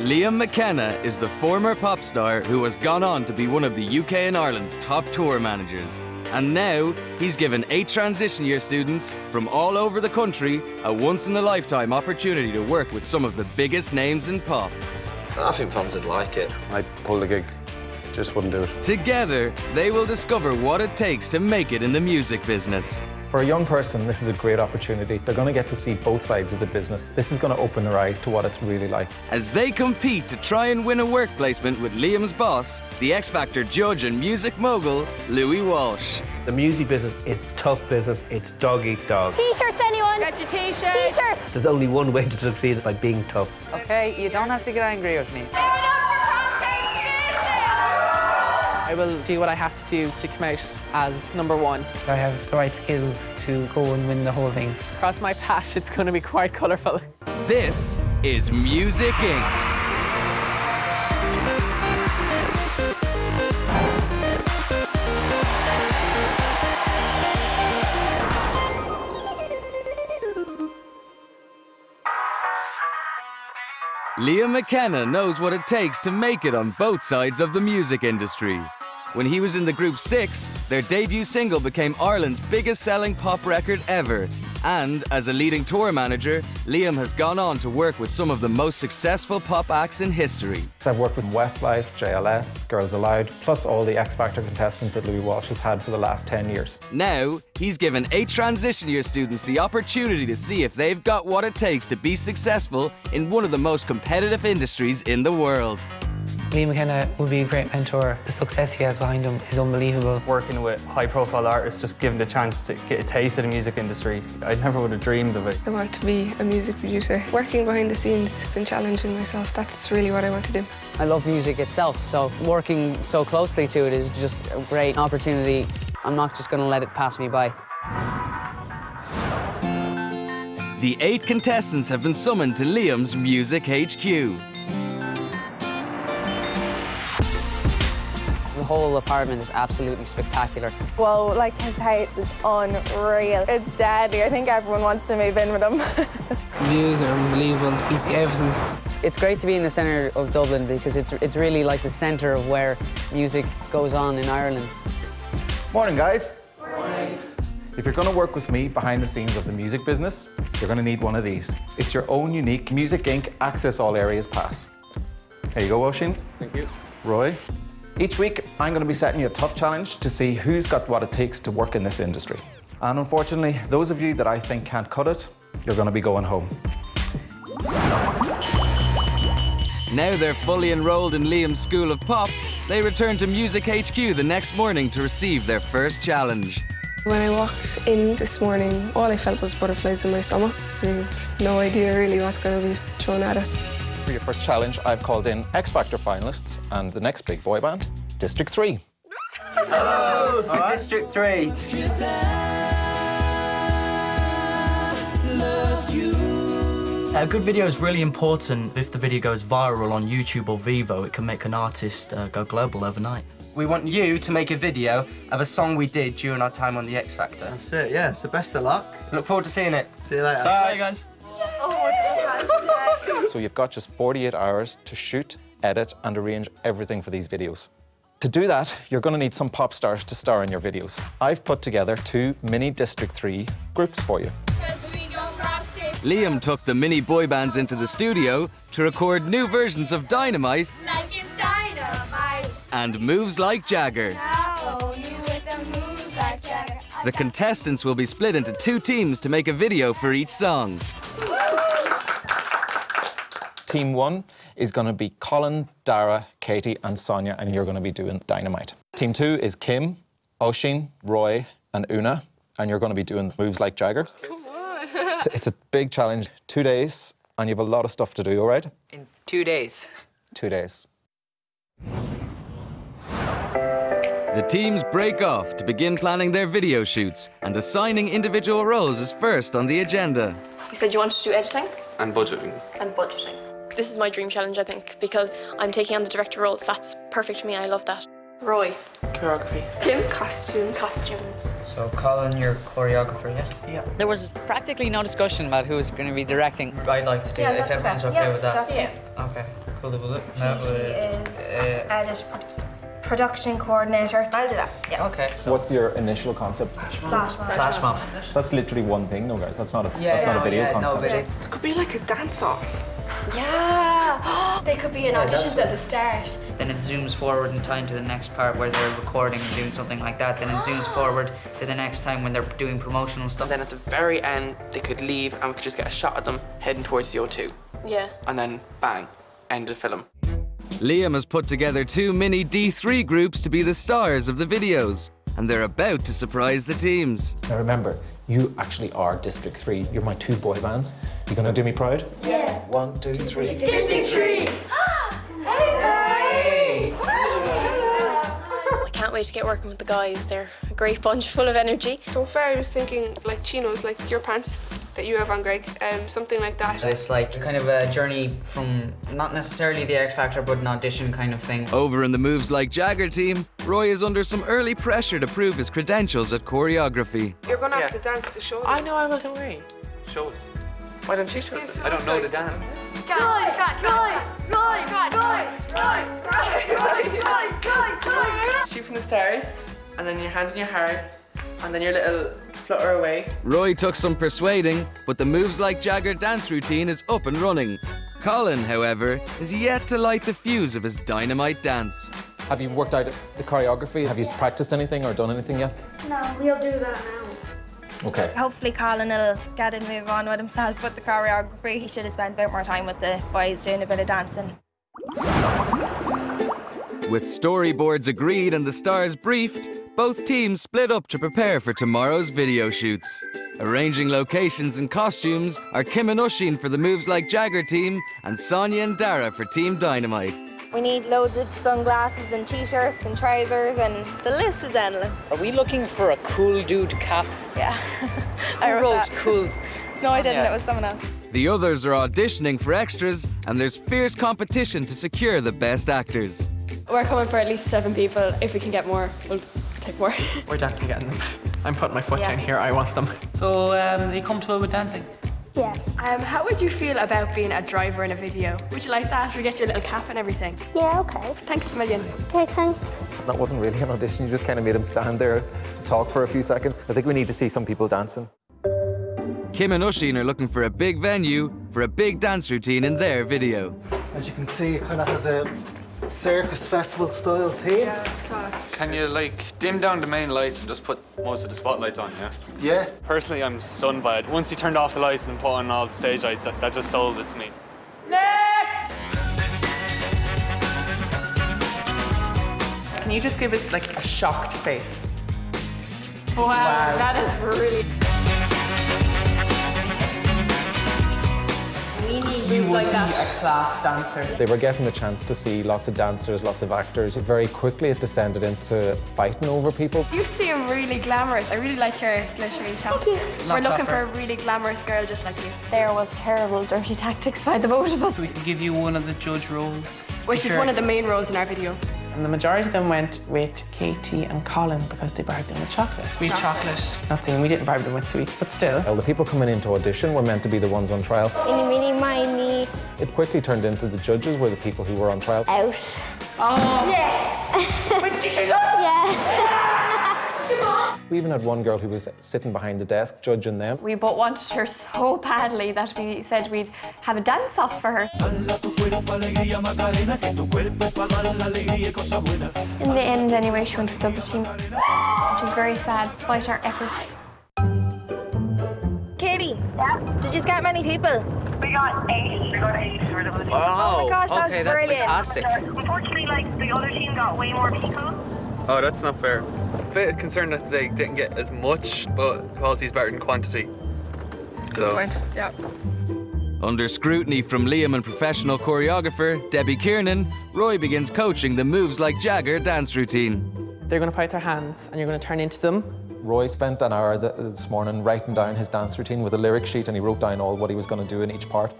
Liam McKenna is the former pop star who has gone on to be one of the UK and Ireland's top tour managers. And now, he's given 8 transition year students from all over the country a once-in-a-lifetime opportunity to work with some of the biggest names in pop. I think fans would like it. I pulled the gig, just wouldn't do it. Together, they will discover what it takes to make it in the music business. For a young person, this is a great opportunity. They're going to get to see both sides of the business. This is going to open their eyes to what it's really like. As they compete to try and win a work placement with Liam's boss, the X Factor judge and music mogul, Louis Walsh. The music business is tough business. It's dog eat dog. T-shirts, anyone? Get your T-shirt. T-shirts. There's only one way to succeed, by being tough. Okay, you don't have to get angry with me. I will do what I have to do to come out as #1. I have the right skills to go and win the whole thing. Across my path, it's going to be quite colourful. This is Music Inc. Liam McKenna knows what it takes to make it on both sides of the music industry. When he was in the group 6, their debut single became Ireland's biggest selling pop record ever. And as a leading tour manager, Liam has gone on to work with some of the most successful pop acts in history. I've worked with Westlife, JLS, Girls Aloud, plus all the X Factor contestants that Louis Walsh has had for the last 10 years. Now, he's given 8 transition year students the opportunity to see if they've got what it takes to be successful in one of the most competitive industries in the world. Liam McKenna would be a great mentor. The success he has behind him is unbelievable. Working with high-profile artists, just given the chance to get a taste of the music industry, I never would have dreamed of it. I want to be a music producer. Working behind the scenes and challenging myself, that's really what I want to do. I love music itself, so working so closely to it is just a great opportunity. I'm not just going to let it pass me by. The 8 contestants have been summoned to Liam's Music HQ. The whole apartment is absolutely spectacular. Whoa, like his house is unreal. It's deadly. I think everyone wants to move in with him. Views are unbelievable. You see everything. It's great to be in the centre of Dublin because it's really like the centre of where music goes on in Ireland. Morning, guys. Morning. If you're going to work with me behind the scenes of the music business, you're going to need one of these. It's your own unique Music Inc. Access All Areas pass. Here you go, Oisin. Thank you. Roy. Each week, I'm going to be setting you a tough challenge to see who's got what it takes to work in this industry. And unfortunately, those of you that I think can't cut it, you're going to be going home. Now they're fully enrolled in Liam's School of Pop, they return to Music HQ the next morning to receive their first challenge. When I walked in this morning, all I felt was butterflies in my stomach. I have no idea really what's going to be thrown at us. For your first challenge, I've called in X Factor finalists and the next big boy band, District 3. Hello, District 3. A good video is really important. If the video goes viral on YouTube or Vivo, it can make an artist go global overnight. We want you to make a video of a song we did during our time on the X Factor. That's it, yeah, so best of luck. Look forward to seeing it. See you later. Bye, guys. So you've got just 48 hours to shoot, edit, and arrange everything for these videos. To do that, you're going to need some pop stars to star in your videos. I've put together 2 mini District 3 groups for you. Liam took the mini boy bands into the studio to record new versions of Dynamite, Like it's dynamite. and Moves Like Jagger. The contestants will be split into 2 teams to make a video for each song. Team 1 is going to be Colin, Dara, Katie, and Sonia, and you're going to be doing Dynamite. Team 2 is Kim, Oisin, Roy, and Una, and you're going to be doing Moves Like Jagger. It's a big challenge, 2 days, and you have a lot of stuff to do, all right? In 2 days. 2 days. The teams break off to begin planning their video shoots, and assigning individual roles is first on the agenda. You said you wanted to do editing? And budgeting. And budgeting. This is my dream challenge, I think, because I'm taking on the director role, so that's perfect for me, I love that. Roy. Choreography. Kim. Costumes. So Colin, your choreographer, yeah? Yeah. There was practically no discussion about who was going to be directing. I'd like to do it if everyone's okay with that. Yeah. Okay, cool. No, she is edit production coordinator. I'll do that. Yeah. Okay. What's your initial concept? Flash mob. That's literally one thing, no, guys. That's not a video concept. No video. It could be like a dance-off. Yeah! They could be in auditions at the start. Then it zooms forward in time to the next part where they're recording and doing something like that. Then it zooms forward to the next time when they're doing promotional stuff. Then at the very end, they could leave and we could just get a shot of them heading towards the O2. Yeah. And then, bang, end of film. Liam has put together 2 mini D3 groups to be the stars of the videos, and they're about to surprise the teams. Now remember, you actually are District 3. You're my 2 boy bands. You gonna do me proud? Yeah. 1, 2, 3. District 3! Hey! I can't wait to get working with the guys. They're a great bunch, full of energy. So far I was thinking like chinos, like your pants that you have on, Greg, something like that. It's like kind of a journey from not necessarily the X Factor, but an audition kind of thing. Over in the Moves Like Jagger team, Roy is under some early pressure to prove his credentials at choreography. You're gonna have to dance to show them. I know, I will, don't worry. Show us. Why don't you show us? I don't know the dance. Shoot from the stars, and then your hand in your heart, and then your little flutter away. Roy took some persuading, but the Moves Like Jagger dance routine is up and running. Colin, however, is yet to light the fuse of his dynamite dance. Have you worked out the choreography? Have you practiced anything or done anything yet? No, we'll do that now. Okay. Hopefully Colin will get and move on with himself with the choreography. He should have spent a bit more time with the boys doing a bit of dancing. With storyboards agreed and the stars briefed, both teams split up to prepare for tomorrow's video shoots. Arranging locations and costumes are Kim and Oisín for the Moves Like Jagger team and Sonia and Dara for Team Dynamite. We need loads of sunglasses and t-shirts and trousers, and the list is endless. Are we looking for a cool dude cap? Yeah. Who wrote cool? No, I didn't. It was someone else. The others are auditioning for extras, and there's fierce competition to secure the best actors. We're coming for at least 7 people. If we can get more, we'll take more. We're definitely getting them. I'm putting my foot down here, I want them. So, are you comfortable with dancing? Yeah. How would you feel about being a driver in a video? Would you like that? We get your little cap and everything. Yeah, okay. Thanks a million. Okay, thanks. That wasn't really an audition. You just kind of made him stand there, talk for a few seconds. I think we need to see some people dancing. Kim and Oisín are looking for a big venue for a big dance routine in their video. As you can see, it kind of has a circus festival style theme. Yeah, it's class. Can you like dim down the main lights and just put most of the spotlights on, yeah? Yeah. Personally, I'm stunned by it. Once you turned off the lights and put on all the stage lights, that just sold it to me. Can you just give us like a shocked face? Wow, that is really... We need moves like that. A class dancer. They were getting the chance to see lots of dancers, lots of actors. Very quickly it descended into fighting over people. You seem really glamorous. I really like your glittery top. Thank you. We're looking for a really glamorous girl just like you. There was terrible dirty tactics by the both of us. We can give you one of the judge roles. Which is one of the main roles in our video. And the majority of them went with Katie and Colin because they bribed them with chocolate. We chocolate. Not saying we didn't bribe them with sweets, but still. Well, the people coming into audition were meant to be the ones on trial. Mini, mini, miny. It quickly turned into the judges were the people who were on trial. Out. Oh. Yes! Which did you do? Yeah. We even had one girl who was sitting behind the desk judging them. We both wanted her so badly that we said we'd have a dance-off for her. In the end, anyway, she went with the other team, which is very sad, despite our efforts. Katie, did you get many people? We got 8. We got 8 for the audition. Oh my gosh, that's brilliant. Fantastic. Unfortunately, like, the other team got way more people. Oh, that's not fair. I'm a bit concerned that they didn't get as much, but quality is better than quantity. Good point, yeah. Under scrutiny from Liam and professional choreographer Debbie Kiernan, Roy begins coaching the Moves Like Jagger dance routine. They're going to fight their hands and you're going to turn into them. Roy spent an hour this morning writing down his dance routine with a lyric sheet, and he wrote down all what he was going to do in each part.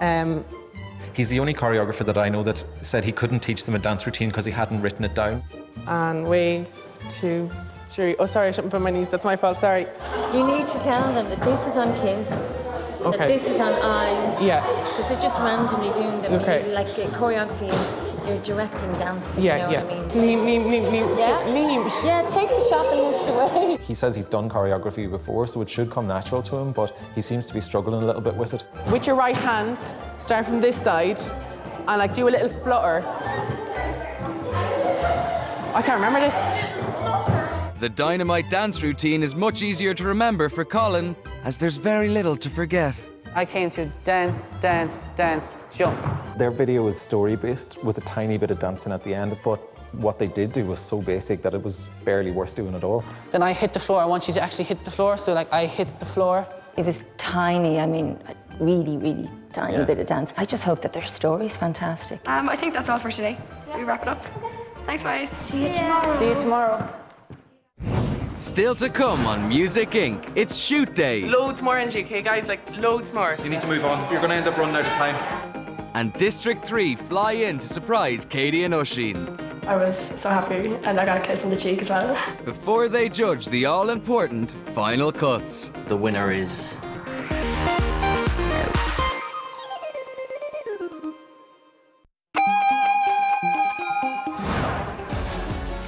He's the only choreographer that I know that said he couldn't teach them a dance routine because he hadn't written it down. And 1, 2, 3. Oh, sorry, I shouldn't put my knees. That's my fault, sorry. You need to tell them that this is on Kiss. So that this is on eyes. Yeah. Because they're just randomly doing them. Okay. Like choreography is you're directing dance. Yeah, you know what I mean? Liam. Yeah, take the shopping list away. He says he's done choreography before, so it should come natural to him, but he seems to be struggling a little bit with it. With your right hand, start from this side, and like do a little flutter. I can't remember this. The Dynamite dance routine is much easier to remember for Colin, as there's very little to forget. I came to dance, dance, dance, jump. Their video is story-based with a tiny bit of dancing at the end, but what they did do was so basic that it was barely worth doing at all. Then I hit the floor. I want you to actually hit the floor, so like I hit the floor. It was tiny, I mean, a really, really tiny bit of dance. I just hope that their story's fantastic. I think that's all for today. We wrap it up. Thanks, guys. See you tomorrow. See you tomorrow. Still to come on Music Inc. It's shoot day. Loads more energy, okay, guys? Like, loads more. You need to move on. You're going to end up running out of time. And District 3 fly in to surprise Katie and Oisin. I was so happy, and I got a kiss on the cheek as well. Before they judge the all-important final cuts. The winner is...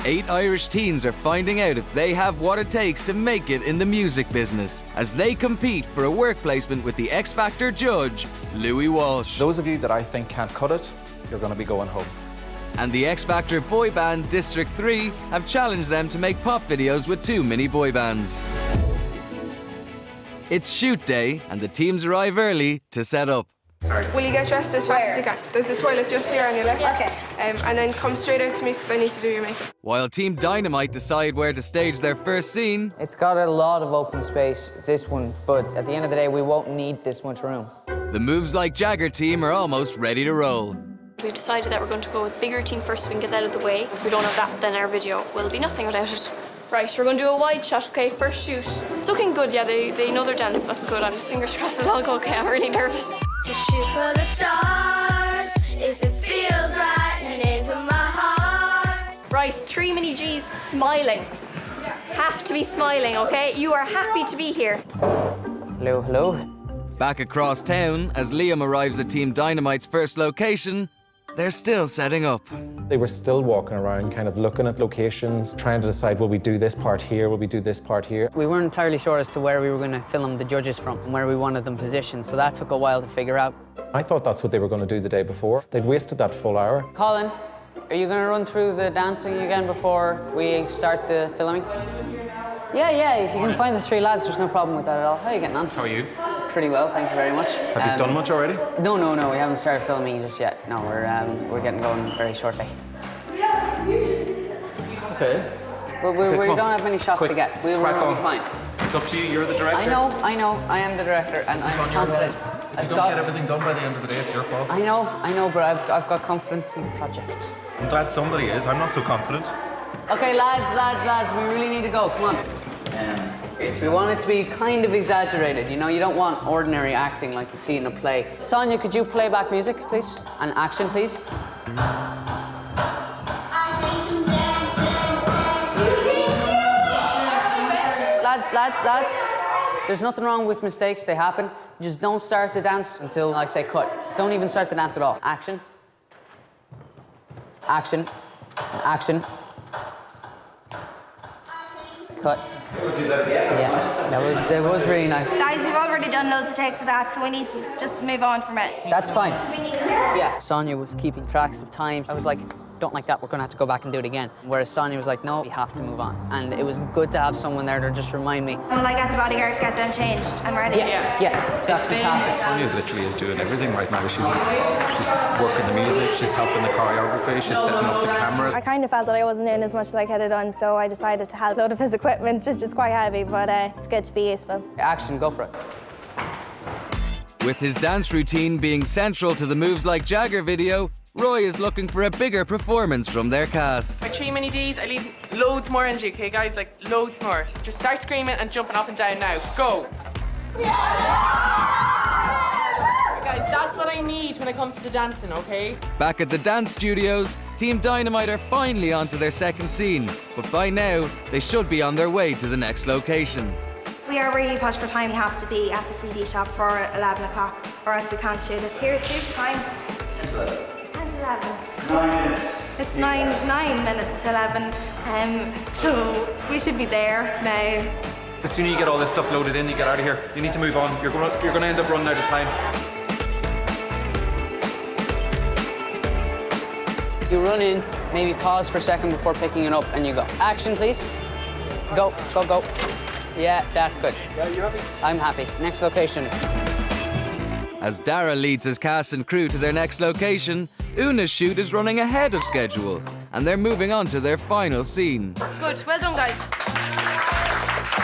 Eight Irish teens are finding out if they have what it takes to make it in the music business as they compete for a work placement with the X Factor judge, Louis Walsh. Those of you that I think can't cut it, you're going to be going home. And the X Factor boy band District 3 have challenged them to make pop videos with 2 mini boy bands. It's shoot day and the teams arrive early to set up. Will you get dressed as fast as you can? There's a toilet just here on your left. Okay. And then come straight out to me because I need to do your makeup. While Team Dynamite decide where to stage their first scene. It's got a lot of open space, this one, but at the end of the day, we won't need this much room. The Moves Like Jagger team are almost ready to roll. We've decided that we're going to go with bigger team first so we can get that out of the way. If we don't have that, then our video will be nothing without it. Right, we're going to do a wide shot, okay? First shoot. It's looking good, yeah, they know their dance, that's good. I'm just fingers crossed it'll all go okay, I'm really nervous. Just shoot for the stars, if it feels right, and aim for my heart. Right, 3 mini Gs smiling. Have to be smiling, okay? You are happy to be here. Hello, hello. Back across town, as Liam arrives at Team Dynamite's first location, they're still setting up. They were still walking around, kind of looking at locations, trying to decide, will we do this part here, will we do this part here? We weren't entirely sure as to where we were going to film the judges from and where we wanted them positioned, so that took a while to figure out. I thought that's what they were going to do the day before. They'd wasted that full hour. Colin, are you going to run through the dancing again before we start the filming? Yeah, if you can find the 3 lads, there's no problem with that at all. How are you getting on? How are you? Pretty well, thank you very much. Have you done much already? No, we haven't started filming just yet. No, we're getting going very shortly. Okay. We don't have many shots to get. We'll be fine. It's up to you, you're the director. I know, I am the director, and I'm confident. If you don't get everything done by the end of the day, it's your fault. I know, but I've got confidence in the project. I'm glad somebody is. I'm not so confident. Okay, lads, we really need to go. Come on. So we want it to be kind of exaggerated, you know? You don't want ordinary acting like you'd see in a play. Sonia, could you play back music, please? And action, please. Lads, there's nothing wrong with mistakes, they happen. Just don't start the dance until I say cut. Don't even start the dance at all. Action. Action. Action. Cut. Yeah, that was really nice. Guys, we've already done loads of takes of that, so we need to just move on from it. That's fine. Yeah. Yeah. Sonia was keeping tracks of time. I was like, don't like that, we're gonna have to go back and do it again. Whereas Sonia was like, no, we have to move on. And it was good to have someone there to just remind me. Well, I got the bodyguards, get them changed and ready. Yeah, that's fantastic. Sonia literally is doing everything right now. She's working the music, she's helping the choreography, she's setting up the camera. I kind of felt that I wasn't doing as much as I could have done, so I decided to have a load of his equipment, which is quite heavy, but it's good to be useful. Action, go for it. With his dance routine being central to the Moves Like Jagger video, Roy is looking for a bigger performance from their cast. My 3 mini Ds, I need loads more energy, okay, guys? Like, loads more. Just start screaming and jumping up and down now. Go! Guys, that's what I need when it comes to the dancing, okay? Back at the dance studios, Team Dynamite are finally onto their second scene, but by now, they should be on their way to the next location. We are really pushed for time. We have to be at the CD shop for 11 o'clock or else we can't shoot it. Here's the time. 11. 9 minutes. It's 9 minutes to 11. So we should be there now. The sooner you get all this stuff loaded in, you get out of here. You need to move on. You're gonna end up running out of time. You run in, maybe pause for a second before picking it up, and you go. Action, please. Go, go, go. Yeah, that's good. Yeah, you happy? I'm happy. Next location. As Dara leads his cast and crew to their next location, Una's shoot is running ahead of schedule, and they're moving on to their final scene, Good, well done, guys.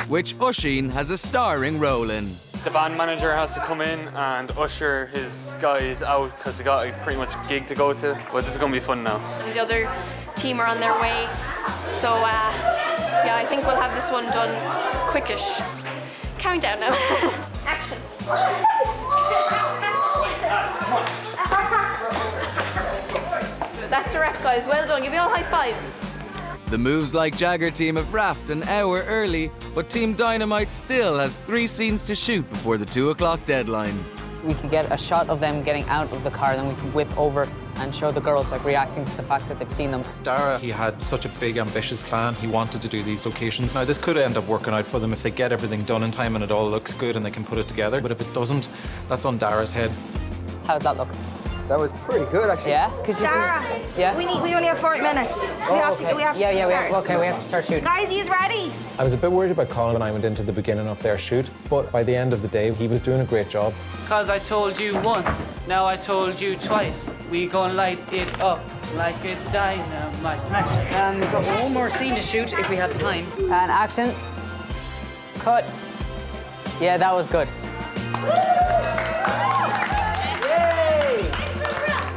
which Oisín has a starring role in. The band manager has to come in and usher his guys out because they got a pretty much gig to go to. But this is going to be fun now. The other team are on their way, so yeah, I think we'll have this one done quickish. Count down now. Action. That's a wrap, guys. Well done. Give me all a high five. The Moves Like Jagger team have wrapped an hour early, but Team Dynamite still has 3 scenes to shoot before the 2 o'clock deadline. We could get a shot of them getting out of the car, then we could whip over and show the girls like reacting to the fact that they've seen them. Dara, he had such a big, ambitious plan. He wanted to do these locations. Now, this could end up working out for them if they get everything done in time and it all looks good and they can put it together. But if it doesn't, that's on Dara's head. How'd that look? That was pretty good, actually. Yeah? Dara, Yeah? we only have 40 minutes. We have to start. we have to start shooting. Guys, he's ready. I was a bit worried about Colin when I went into the beginning of their shoot, but by the end of the day, he was doing a great job. Because I told you once, now I told you twice. We gon' light it up like it's dynamite. And we've got one more scene to shoot if we have time. And action. Cut. Yeah, that was good.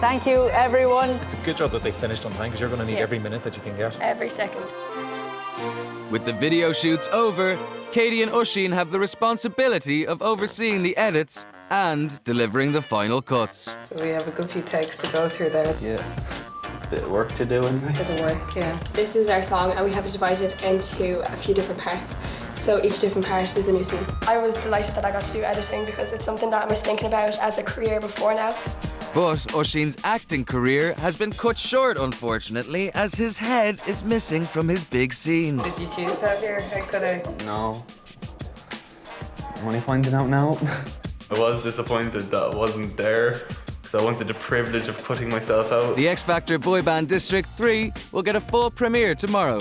Thank you, everyone. It's a good job that they finished on time because you're going to need every minute that you can get. Every second. With the video shoots over, Katie and Oisín have the responsibility of overseeing the edits and delivering the final cuts. So we have a good few takes to go through there. Yeah. Bit of work to do anyways. Bit of work, yeah. This is our song, and we have it divided into a few different parts. So each different part is a new scene. I was delighted that I got to do editing because it's something that I was thinking about as a career before now. But Oisín's acting career has been cut short, unfortunately, as his head is missing from his big scene. Did you choose to have your head cut out? No. I'm only finding out now. I was disappointed that I wasn't there because I wanted the privilege of cutting myself out. The X Factor boy band District 3 will get a full premiere tomorrow.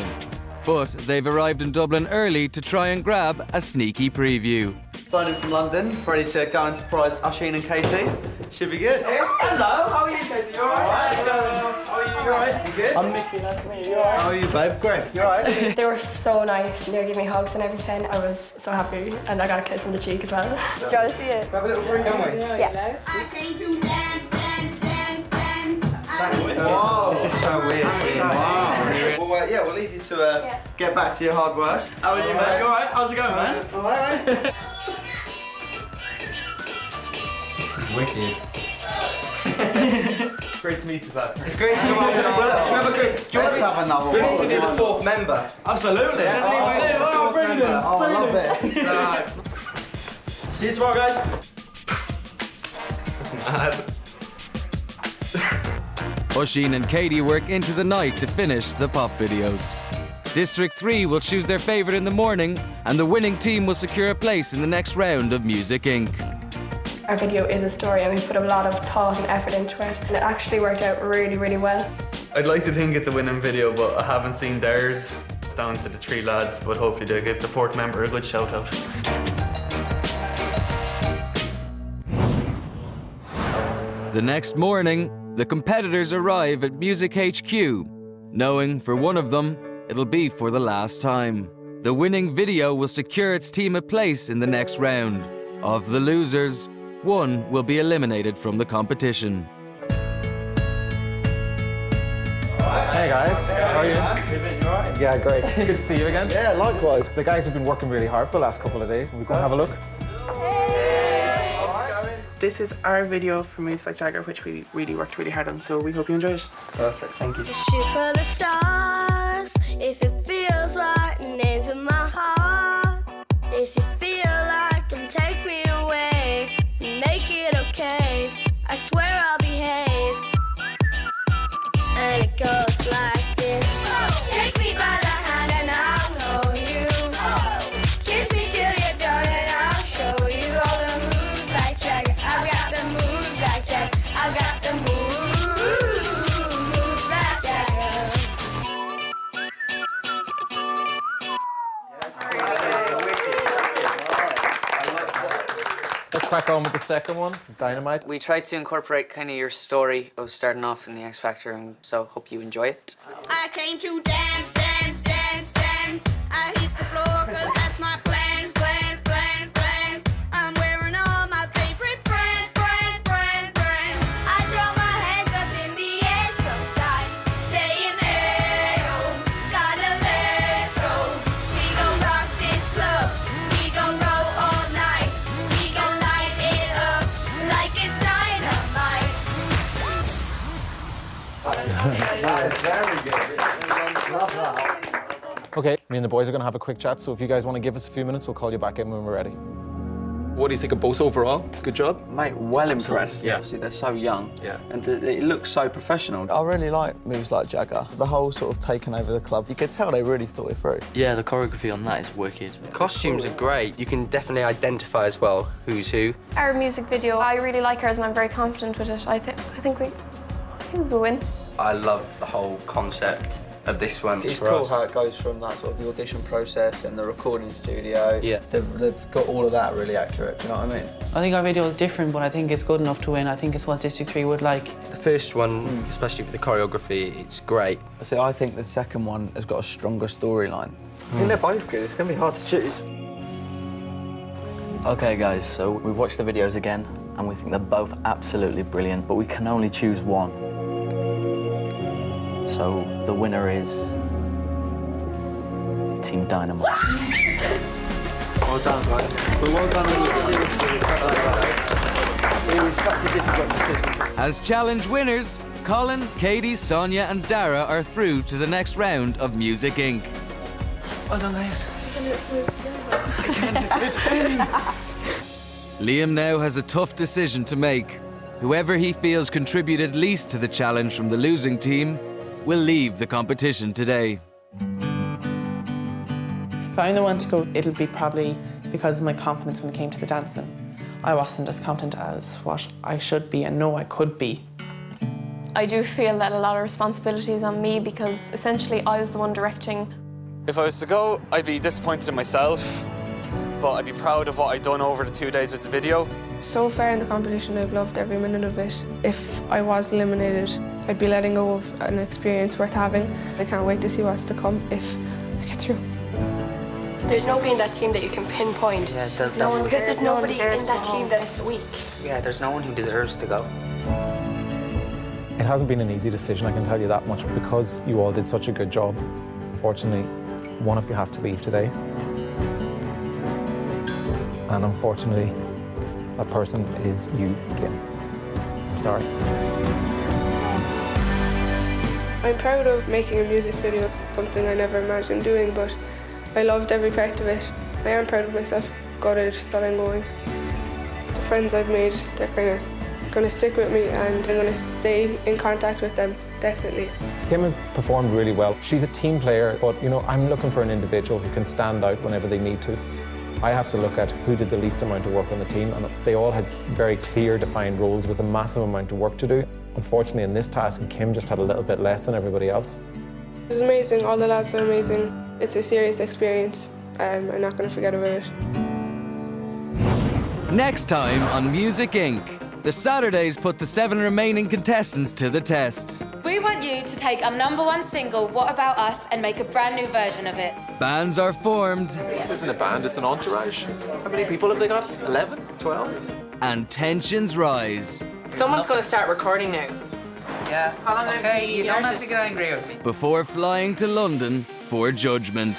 But they've arrived in Dublin early to try and grab a sneaky preview. Flown in from London, ready to go and surprise Oisín and Katie. Should be good. Hello, how are you, Katie? You alright? Hello. How are you? You alright? You good? I'm Mickey, nice to meet you. You alright? How are you, babe? Great. You alright? They were so nice. They were giving me hugs and everything. I was so happy, and I got a kiss on the cheek as well. Do you want to see it? Have a little break, can we? Yeah. Wow. This is so weird. Wow. Well, yeah, we'll leave you to get back to your hard work. How are you, mate? You alright? How's it going, man? Alright. Wicked. Great to meet you, lad. It's great. Come on, Let's have another one. We need to do the 4th member. Absolutely. Oh, Brilliant. I love it. See you tomorrow, guys. Mad. Oisín and Katie work into the night to finish the pop videos. District 3 will choose their favourite in the morning, and the winning team will secure a place in the next round of Music Inc. Our video is a story, and we put a lot of thought and effort into it, and it actually worked out really, really well. I'd like to think it's a winning video, but I haven't seen theirs. It's down to the 3 lads, but hopefully they'll give the 4th member a good shout out. The next morning, the competitors arrive at Music HQ, knowing for one of them, it'll be for the last time. The winning video will secure its team a place in the next round. Of the losers, one will be eliminated from the competition. Hey guys, how are you? Yeah, great. Good to see you again. Yeah, likewise. The guys have been working really hard for the last couple of days. We'll go and have a look. This is our video for Moves Like Jagger, which we really worked really hard on, so we hope you enjoy it. Perfect, thank you. Shoot for the stars if it feels right, and aim for my heart if you feel crack on with the second one, Dynamite. We tried to incorporate kind of your story of starting off in the X Factor, and so hope you enjoy it. I came to dance, dance, dance, dance. I hit the floor 'cause that's my plans, plans, plans, plans. I'm wearing all my favorite brands, brands, brands, brands. I throw my hands up in the air sometimes, saying, hey, oh, gotta let's go. We gon' rock this club, we gon' roll all night. We gon' light it up like it's dynamite. Very good. Love that. Okay, me and the boys are going to have a quick chat, so if you guys want to give us a few minutes, we'll call you back in when we're ready. What do you think of both overall? Good job? Mate, well impressed. Yeah. Obviously, they're so young. Yeah. And it looks so professional. I really like moves like Jagger. The whole sort of taking over the club. You could tell they really thought it through. Yeah, the choreography on that is wicked. Costumes are great. You can definitely identify as well who's who. Our music video, I really like ours and I'm very confident with it. I think we go in. I love the whole concept of this one. It's for cool us. how it goes from that sort of the audition process and the recording studio. Yeah. They've got all of that really accurate, do you know what I mean? I think our video is different, but I think it's good enough to win. I think it's what District 3 would like. The first one, especially for the choreography, it's great. See, I think the second one has got a stronger storyline. I think they're both good. It's going to be hard to choose. Okay, guys, so we watched the videos again, and we think they're both absolutely brilliant, but we can only choose one. So the winner is Team Dynamite. Well done, guys. But well done on you. It was such a difficult decision. As challenge winners, Colin, Katie, Sonia and Dara are through to the next round of Music Inc. Well done, guys. Liam now has a tough decision to make. Whoever he feels contributed least to the challenge from the losing team will leave the competition today. If I'm the one to go, it'll be probably because of my confidence when it came to the dancing. I wasn't as confident as what I should be and know I could be. I do feel that a lot of responsibility is on me because essentially I was the one directing. If I was to go, I'd be disappointed in myself, but I'd be proud of what I'd done over the 2 days with the video. So far in the competition, I've loved every minute of it. If I was eliminated, I'd be letting go of an experience worth having. I can't wait to see what's to come if I get through. There's nobody in that team that you can pinpoint. Yeah, Because there's nobody in that team that's weak. Yeah, there's no one who deserves to go. It hasn't been an easy decision, I can tell you that much, because you all did such a good job. Unfortunately, one of you have to leave today. And unfortunately, that person is you, Kim. I'm sorry. I'm proud of making a music video, something I never imagined doing, but I loved every part of it. I am proud of myself, gutted that I'm going. The friends I've made, they're kind of going to stick with me and I'm going to stay in contact with them, definitely. Kim has performed really well. She's a team player, but you know, I'm looking for an individual who can stand out whenever they need to. I have to look at who did the least amount of work on the team, and they all had very clear, defined roles with a massive amount of work to do. Unfortunately, in this task, Kim just had a little bit less than everybody else. It was amazing, all the lads are amazing. It's a serious experience, I'm not going to forget about it. Next time on Music Inc., the Saturdays put the 7 remaining contestants to the test. We want you to take our #1 single, What About Us, and make a brand new version of it. Bands are formed. This isn't a band, it's an entourage. How many people have they got? 11? 12? And tensions rise. Someone's going to start recording now. Yeah. Okay, you don't have to get angry with me. Before flying to London for judgment.